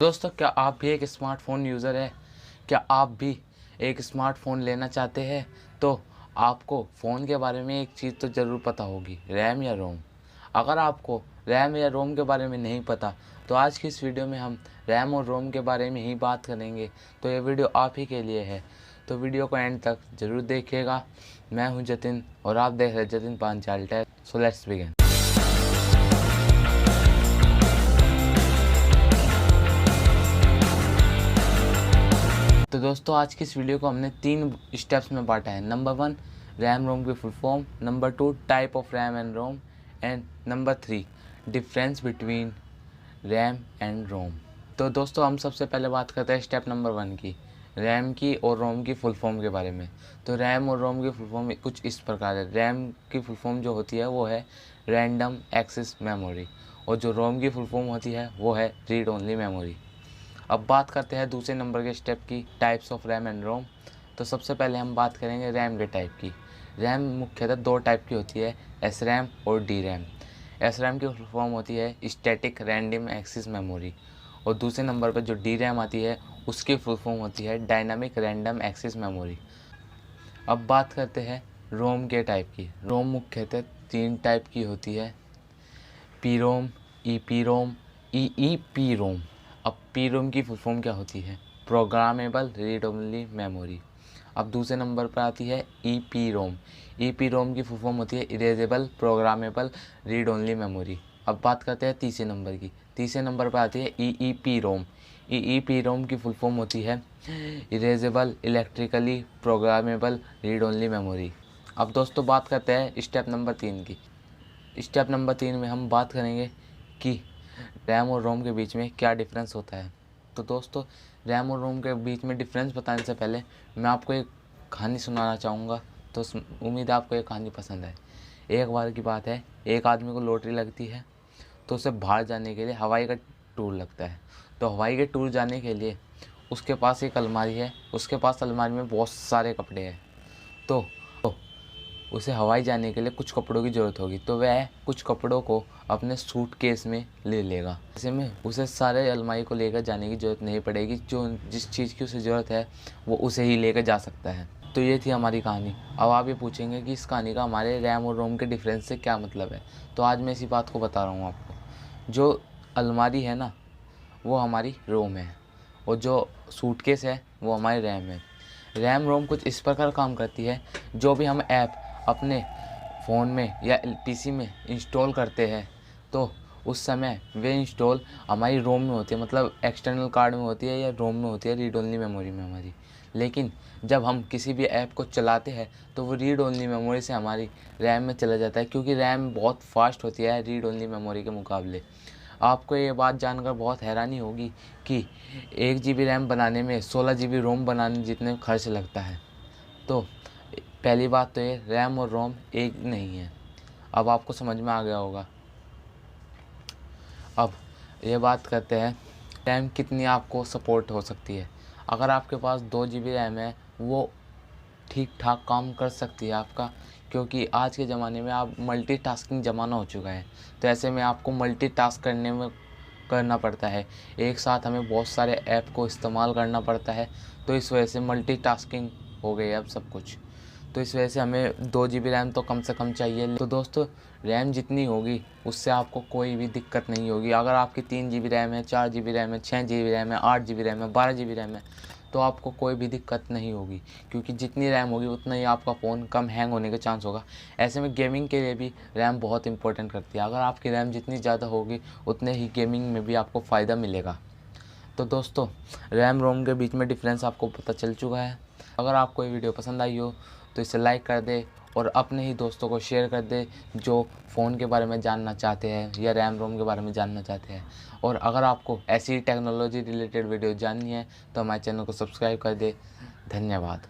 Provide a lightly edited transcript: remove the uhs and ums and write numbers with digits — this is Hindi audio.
दोस्तों, क्या आप भी एक स्मार्टफ़ोन यूज़र है? क्या आप भी एक स्मार्टफ़ोन लेना चाहते हैं? तो आपको फ़ोन के बारे में एक चीज़ तो ज़रूर पता होगी, रैम या रोम। अगर आपको रैम या रोम के बारे में नहीं पता, तो आज की इस वीडियो में हम रैम और रोम के बारे में ही बात करेंगे। तो ये वीडियो आप ही के लिए है, तो वीडियो को एंड तक ज़रूर देखिएगा। मैं हूँ जतिन और आप देख रहे हैं Jatin Panchal tech. So let's begin. तो दोस्तों, आज की इस वीडियो को हमने 3 स्टेप्स में बांटा है। नंबर 1, रैम रोम की full form. Number 2, type of RAM and ROM. And number 3, difference between RAM and ROM. तो दोस्तों, हम सबसे पहले बात करते हैं स्टेप नंबर 1 की, रैम की और रोम की फुल फॉर्म के बारे में। तो रैम और रोम की फुल फॉर्म कुछ इस प्रकार है। रैम की फुल फॉर्म जो होती है वो है रैंडम एक्सेस मेमोरी, और जो रोम की फुल फॉर्म होती है वो है रीड ओनली मेमोरी। अब बात करते हैं दूसरे नंबर के स्टेप की, types of RAM and ROM. तो सबसे पहले हम बात करेंगे रैम के टाइप की। रैम मुख्यतः 2 टाइप की होती है, एस रैम और डी रैम। एस रैम की फुल फॉर्म होती है स्टैटिक रैंडम एक्सेस मेमोरी, और दूसरे नंबर पर जो डी रैम आती है उसकी फुल फॉर्म होती है डायनामिक रैंडम एक्सेस मेमोरी। अब बात करते हैं रोम के टाइप की। रोम मुख्यतः 3 टाइप की होती है, P ROM, E P ROM, E E P ROM. अब पी रोम की फुल फॉर्म क्या होती है? Programmable read only memory. अब दूसरे नंबर पर आती है ई P ROM. E P ROM की फुल फॉर्म होती है erasable programmable read only memory. अब बात करते हैं तीसरे नंबर की। तीसरे नंबर पर आती है ई E P ROM. E E P ROM की फुल फॉर्म होती है erasable electrically programmable read only memory. अब दोस्तों, बात करते हैं स्टेप नंबर 3 की। स्टेप नंबर 3 में हम बात करेंगे कि रैम और रोम के बीच में क्या डिफरेंस होता है। तो दोस्तों, रैम और रोम के बीच में डिफरेंस बताने से पहले मैं आपको एक कहानी सुनाना चाहूँगा। तो उम्मीद है आपको ये कहानी पसंद है। एक बार की बात है, एक आदमी को लॉटरी लगती है, तो उसे बाहर जाने के लिए हवाई का टूर लगता है। तो हवाई के टूर जाने के लिए उसके पास एक अलमारी है, उसके पास अलमारी में बहुत सारे कपड़े हैं। तो उसे हवाई जाने के लिए कुछ कपड़ों की ज़रूरत होगी, तो वह कुछ कपड़ों को अपने सूटकेस में ले लेगा। ऐसे में उसे सारे अलमारी को लेकर जाने की ज़रूरत नहीं पड़ेगी। जो जिस चीज़ की उसे ज़रूरत है वो उसे ही लेकर जा सकता है। तो ये थी हमारी कहानी। अब आप ये पूछेंगे कि इस कहानी का हमारे रैम और रोम के डिफरेंस से क्या मतलब है। तो आज मैं इसी बात को बता रहा हूँ आपको। जो अलमारी है ना, वो हमारी रोम है, और जो सूटकेस है वो हमारी रैम है। रैम रोम कुछ इस प्रकार काम करती है, जो भी हम ऐप अपने फ़ोन में या पीसी में इंस्टॉल करते हैं, तो उस समय वे इंस्टॉल हमारी रोम में होती है, मतलब एक्सटर्नल कार्ड में होती है या रोम में होती है, रीड ओनली मेमोरी में हमारी। लेकिन जब हम किसी भी ऐप को चलाते हैं तो वो रीड ओनली मेमोरी से हमारी रैम में चला जाता है, क्योंकि रैम बहुत फास्ट होती है रीड ओनली मेमोरी के मुकाबले। आपको ये बात जानकर बहुत हैरानी होगी कि 1 GB रैम बनाने में 16 GB रोम बनाने जितने खर्च लगता है। तो पहली बात तो ये, रैम और रोम एक नहीं है। अब आपको समझ में आ गया होगा। अब ये बात करते हैं रैम कितनी आपको सपोर्ट हो सकती है। अगर आपके पास 2 GB रैम है, वो ठीक ठाक काम कर सकती है आपका, क्योंकि आज के ज़माने में आप मल्टीटास्किंग ज़माना हो चुका है। तो ऐसे में आपको मल्टीटास्क करना पड़ता है, एक साथ हमें बहुत सारे ऐप को इस्तेमाल करना पड़ता है। तो इस वजह से मल्टीटास्किंग हो गई है अब सब कुछ। तो इस वजह से हमें 2 GB रैम तो कम से कम चाहिए। तो दोस्तों, रैम जितनी होगी उससे आपको कोई भी दिक्कत नहीं होगी। अगर आपकी 3 GB रैम है, 4 GB रैम है, 6 GB रैम है, 8 GB रैम है, 12 GB रैम है, तो आपको कोई भी दिक्कत नहीं होगी, क्योंकि जितनी रैम होगी उतना ही आपका फ़ोन कम हैंग होने का चांस होगा। ऐसे में गेमिंग के लिए भी रैम बहुत इंपॉर्टेंट करती है। अगर आपकी रैम जितनी ज़्यादा होगी उतने ही गेमिंग में भी आपको फ़ायदा मिलेगा। तो दोस्तों, रैम रोम के बीच में डिफरेंस आपको पता चल चुका है। अगर आपको ये वीडियो पसंद आई हो तो इसे लाइक कर दे और अपने ही दोस्तों को शेयर कर दे जो फ़ोन के बारे में जानना चाहते हैं या रैम रोम के बारे में जानना चाहते हैं। और अगर आपको ऐसी टेक्नोलॉजी रिलेटेड वीडियो जाननी है तो हमारे चैनल को सब्सक्राइब कर दे। धन्यवाद।